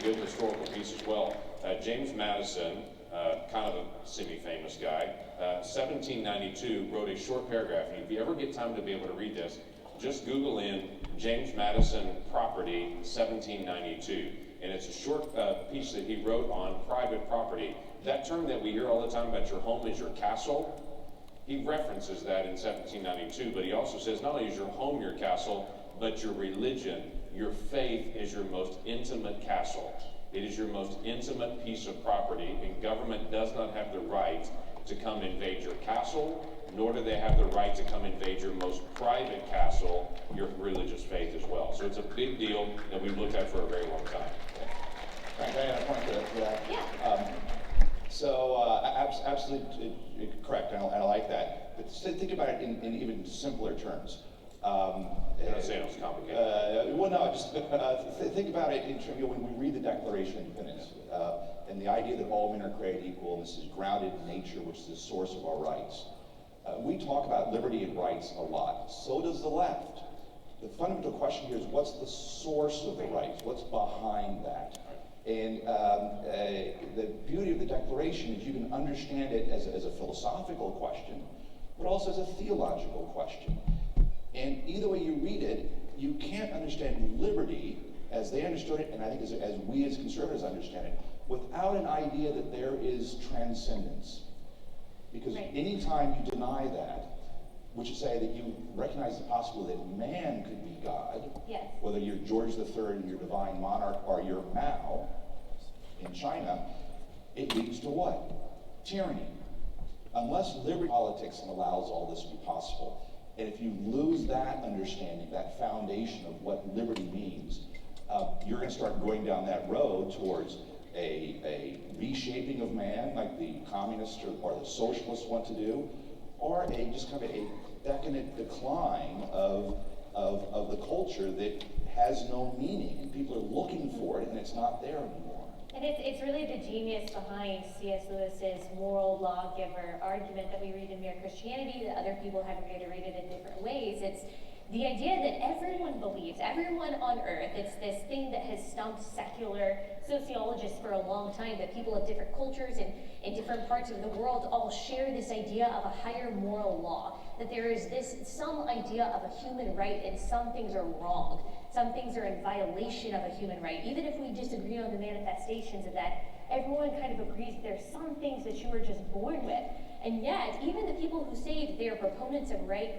good historical piece as well. James Madison, kind of a semi-famous guy, 1792 wrote a short paragraph, and if you ever get time to be able to read this, just Google in James Madison property 1792, and it's a short piece that he wrote on private property. That term that we hear all the time about your home is your castle, he references that in 1792, but he also says not only is your home your castle, but your religion, your faith is your most intimate castle. It is your most intimate piece of property, and government does not have the right to come invade your castle, nor do they have the right to come invade your most private castle, your religious faith as well. So it's a big deal that we've looked at for a very long time. Frank, I had a point to that. Yeah. Absolutely correct, and I like that. But think about it in even simpler terms. You're not saying it's complicated. Well, no, just think about it in terms of when we read the Declaration of Independence and the idea that all men are created equal, and this is grounded in nature, which is the source of our rights. We talk about liberty and rights a lot. So does the left. The fundamental question here is what's the source of the rights? What's behind that? And the beauty of the Declaration is you can understand it as a philosophical question, but also as a theological question. And either way you read it, you can't understand liberty as they understood it, and I think as we as conservatives understand it, without an idea that there is transcendence. Because anytime you deny that, which is say that you recognize the possibility that man could be God, yes, whether you're George III and your divine monarch or you're Mao in China, it leads to what? Tyranny. Unless liberty politics allows all this to be possible. And if you lose that understanding, that foundation of what liberty means, you're going to start going down that road towards a reshaping of man, like the communists or the socialists want to do, or just kind of a decadent decline of the culture that has no meaning, and people are looking for it, and it's not there anymore. And it's really the genius behind C.S. Lewis's moral lawgiver argument that we read in Mere Christianity, that other people have reiterated in different ways. It's the idea that everyone believes, everyone on earth, it's this thing that has stumped secular sociologists for a long time, that people of different cultures and in different parts of the world all share this idea of a higher moral law, that there is some idea of a human right and some things are wrong. Some things are in violation of a human right. Even if we disagree on the manifestations of that, everyone kind of agrees there's some things that you were just born with. And yet, even the people who say that they are proponents of rights,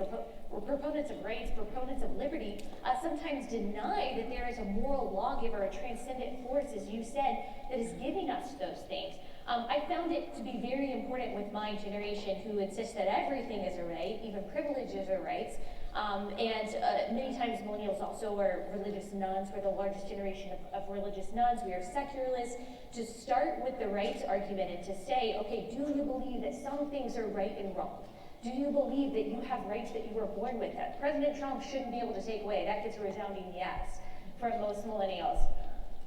proponents of liberty, sometimes deny that there is a moral lawgiver, a transcendent force, as you said, that is giving us those things. I found it to be very important with my generation, who insists that everything is a right, even privileges are rights. Many times millennials also are religious nuns. We're the largest generation of religious nuns. We are secularists. To start with the rights argument and to say, okay, do you believe that some things are right and wrong? Do you believe that you have rights that you were born with that President Trump shouldn't be able to take away? That gets a resounding yes from most millennials.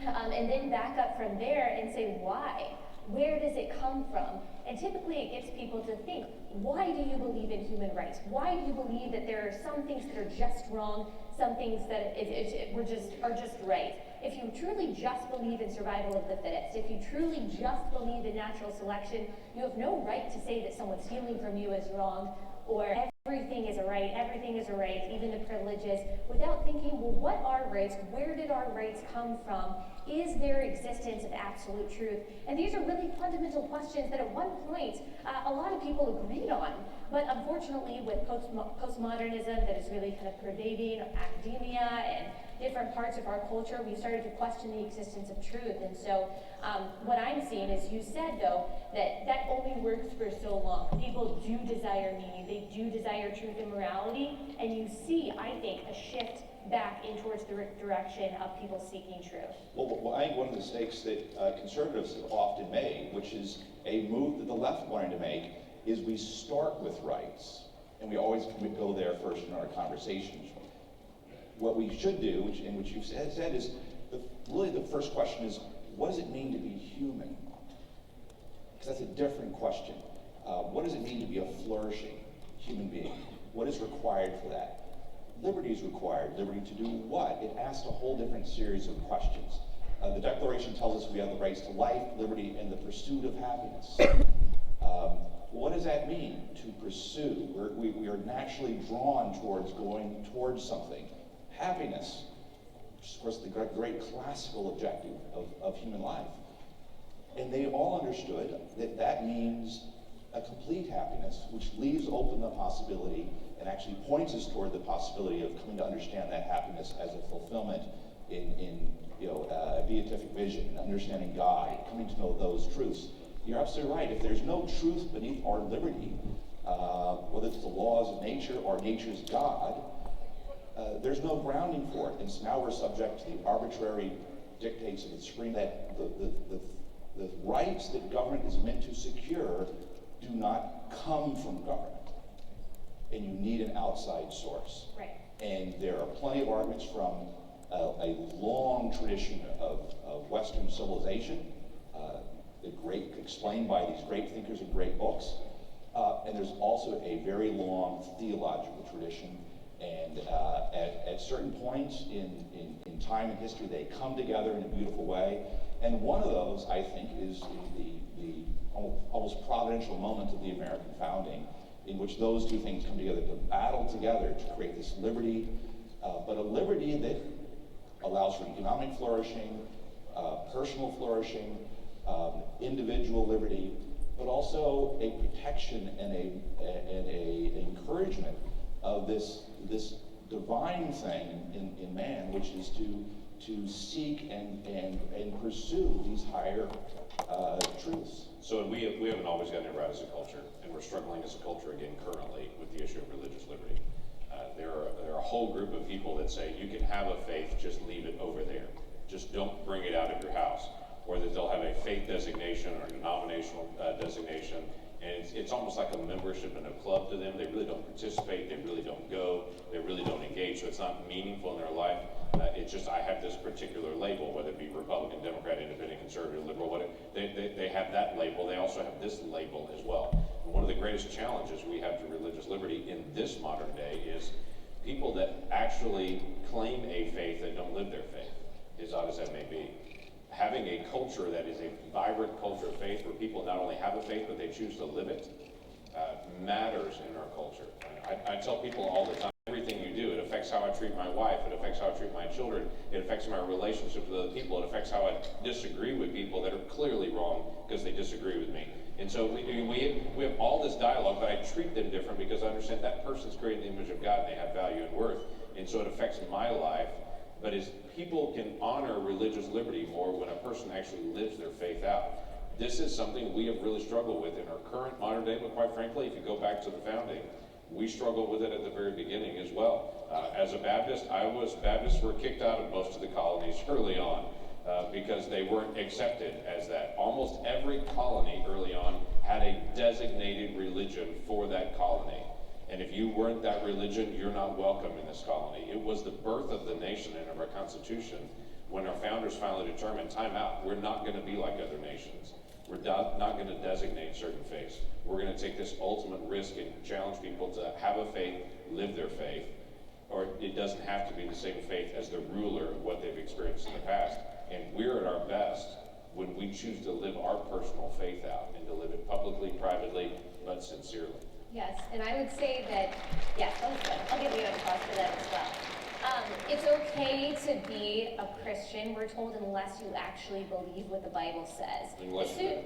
And then back up from there and say, why? Where does it come from? And typically it gets people to think, why do you believe in human rights? Why do you believe that there are some things that are just wrong, some things that are just right? If you truly just believe in survival of the fittest, if you truly just believe in natural selection, you have no right to say that someone stealing from you is wrong, or everything is a right, even the privileges, without thinking, well, what are rights? Where did our rights come from? Is there existence of absolute truth? And these are really fundamental questions that at one point a lot of people agreed on. But unfortunately, with postmodernism that is really kind of pervading academia and different parts of our culture, we started to question the existence of truth. And so what I'm seeing is, you said, though, that only works for so long. People do desire meaning. They do desire truth and morality. And you see, I think, a shift back in towards the direction of people seeking truth. Well, I think one of the mistakes that conservatives have often made, which is a move that the left wanted to make, is we start with rights, and we always go there first in our conversations. What we should do, which you've said, is really the first question is, what does it mean to be human? Because that's a different question. What does it mean to be a flourishing human being? What is required for that? Liberty is required. Liberty to do what? It asks a whole different series of questions. The Declaration tells us we have the rights to life, liberty, and the pursuit of happiness. What does that mean, to pursue? We are naturally drawn towards going towards something. Happiness, which is, of course, the great classical objective of human life. And they all understood that that means a complete happiness, which leaves open the possibility and actually points us toward the possibility of coming to understand that happiness as a fulfillment in a beatific vision, understanding God, coming to know those truths. You're absolutely right. If there's no truth beneath our liberty, whether it's the laws of nature or nature's God, there's no grounding for it. And so now we're subject to the arbitrary dictates of the Supreme, that the rights that government is meant to secure do not come from government. And you need an outside source. Right. And there are plenty of arguments from a long tradition of Western civilization, explained by these great thinkers and great books. And there's also a very long theological tradition. And at certain points in time and history, they come together in a beautiful way. And one of those, I think, is the almost providential moment of the American founding, in which those two things come together to battle together to create this liberty, but a liberty that allows for economic flourishing, personal flourishing, individual liberty, but also a protection and an encouragement of this divine thing in man, which is to seek and pursue these higher truths. So we haven't always gotten it right as a culture, and we're struggling as a culture again currently with the issue of religious liberty. There are a whole group of people that say you can have a faith, just leave it over there. Just don't bring it out of your house. Or that they'll have a faith designation or a denominational designation, and it's almost like a membership in a club to them. They really don't participate, they really don't go, they really don't engage, so it's not meaningful in their life. It's just, I have this particular label, whether it be Republican, Democrat, Independent, Conservative, Liberal, whatever. They have that label. They also have this label as well. And one of the greatest challenges we have to religious liberty in this modern day is people that actually claim a faith that don't live their faith, as odd as that may be. Having a culture that is a vibrant culture of faith, where people not only have a faith, but they choose to live it, matters in our culture. I tell people all the time, everything you do, it affects how I treat my wife, it affects how I treat my children, it affects my relationship with other people, it affects how I disagree with people that are clearly wrong because they disagree with me. And so we have all this dialogue, but I treat them different because I understand that person's created in the image of God and they have value and worth. And so it affects my life. But as people can honor religious liberty more when a person actually lives their faith out. This is something we have really struggled with in our current modern day, but quite frankly, if you go back to the founding, we struggled with it at the very beginning as well. As a Baptist, Baptists were kicked out of most of the colonies early on because they weren't accepted as that. Almost every colony early on had a designated religion for that colony. And if you weren't that religion, you're not welcome in this colony. It was the birth of the nation and of our Constitution when our founders finally determined, time out, we're not going to be like other nations. We're not going to designate certain faiths. We're going to take this ultimate risk and challenge people to have a faith, live their faith, or it doesn't have to be the same faith as the ruler of what they've experienced in the past. And we're at our best when we choose to live our personal faith out and to live it publicly, privately, but sincerely. Yes, and I would say that, yeah, that was good. I'll give you a applause for that as well. It's okay to be a Christian, we're told, unless you actually believe what the Bible says. Unless you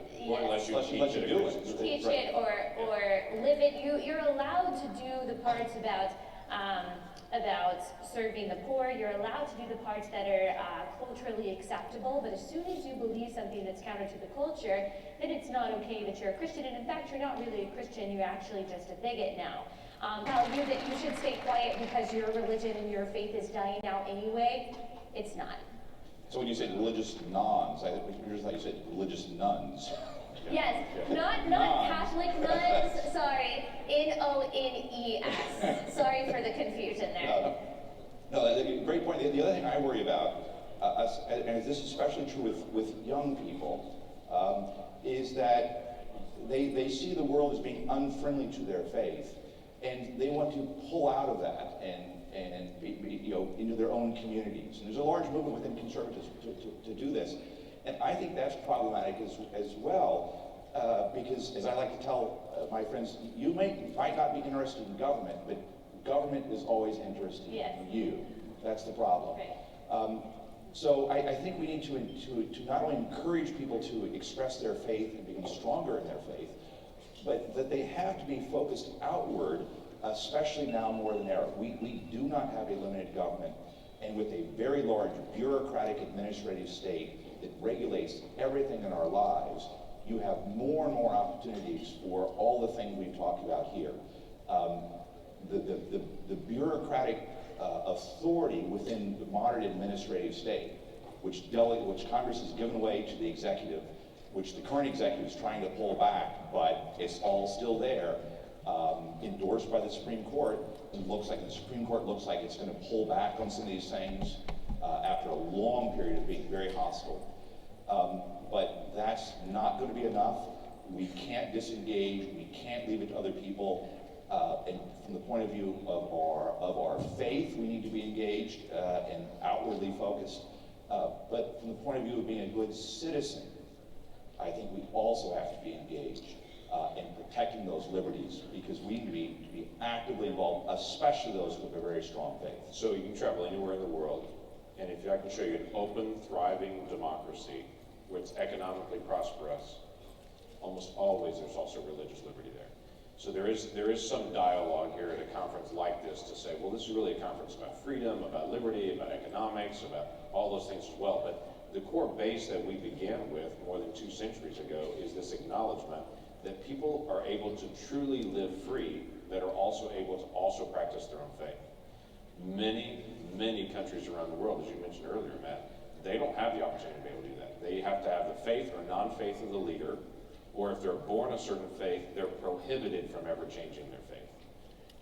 teach it or live it. You're allowed to do the parts about serving the poor. You're allowed to do the parts that are culturally acceptable, but as soon as you believe something that's counter to the culture, then it's not okay that you're a Christian. And in fact, you're not really a Christian, you're actually just a bigot now. Tell you that you should stay quiet because your religion and your faith is dying out anyway, it's not. So when you said religious nuns, I thought you said religious nuns. Yes, not Catholic nuns, sorry, N-O-N-E-S. Sorry for the confusion there. No, that's a great point. The other thing I worry about, and this is especially true with young people, is that they see the world as being unfriendly to their faith, and they want to pull out of that and into their own communities. And there's a large movement within conservatives to do this. And I think that's problematic as well, because as I like to tell my friends, you might not be interested in government, but government is always interested in you. That's the problem. Right. So I think we need to not only encourage people to express their faith and become stronger in their faith, but that they have to be focused outward, especially now more than ever. We do not have a limited government, and with a very large bureaucratic administrative state that regulates everything in our lives, you have more and more opportunities for all the things we've talked about here. The bureaucratic authority within the modern administrative state, which Congress has given away to the executive, which the current executive is trying to pull back, but it's all still there, endorsed by the Supreme Court. It looks like the Supreme Court looks like it's going to pull back on some of these things after a long period of being very hostile. But that's not going to be enough. We can't disengage. We can't leave it to other people. And from the point of view of our faith, we need to be engaged and outwardly focused. But from the point of view of being a good citizen, I think we also have to be engaged in protecting those liberties, because we need to be actively involved, especially those with a very strong faith. So you can travel anywhere in the world, and if I can show you an open, thriving democracy where it's economically prosperous, almost always there's also religious liberty there. So there is some dialogue here at a conference like this to say, well, this is really a conference about freedom, about liberty, about economics, about all those things as well. But the core base that we began with more than 2 centuries ago is this acknowledgement that people are able to truly live free, that are also able to also practice their own faith. Many countries around the world, as you mentioned earlier, Matt, they don't have the opportunity to be able to do that. They have to have the faith or non-faith of the leader, or if they're born a certain faith, they're prohibited from ever changing their faith.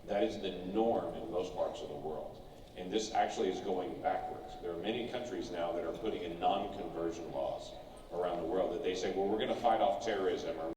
That is the norm in most parts of the world. And this actually is going backwards. There are many countries now that are putting in non-conversion laws around the world that they say, well, we're going to fight off terrorism, or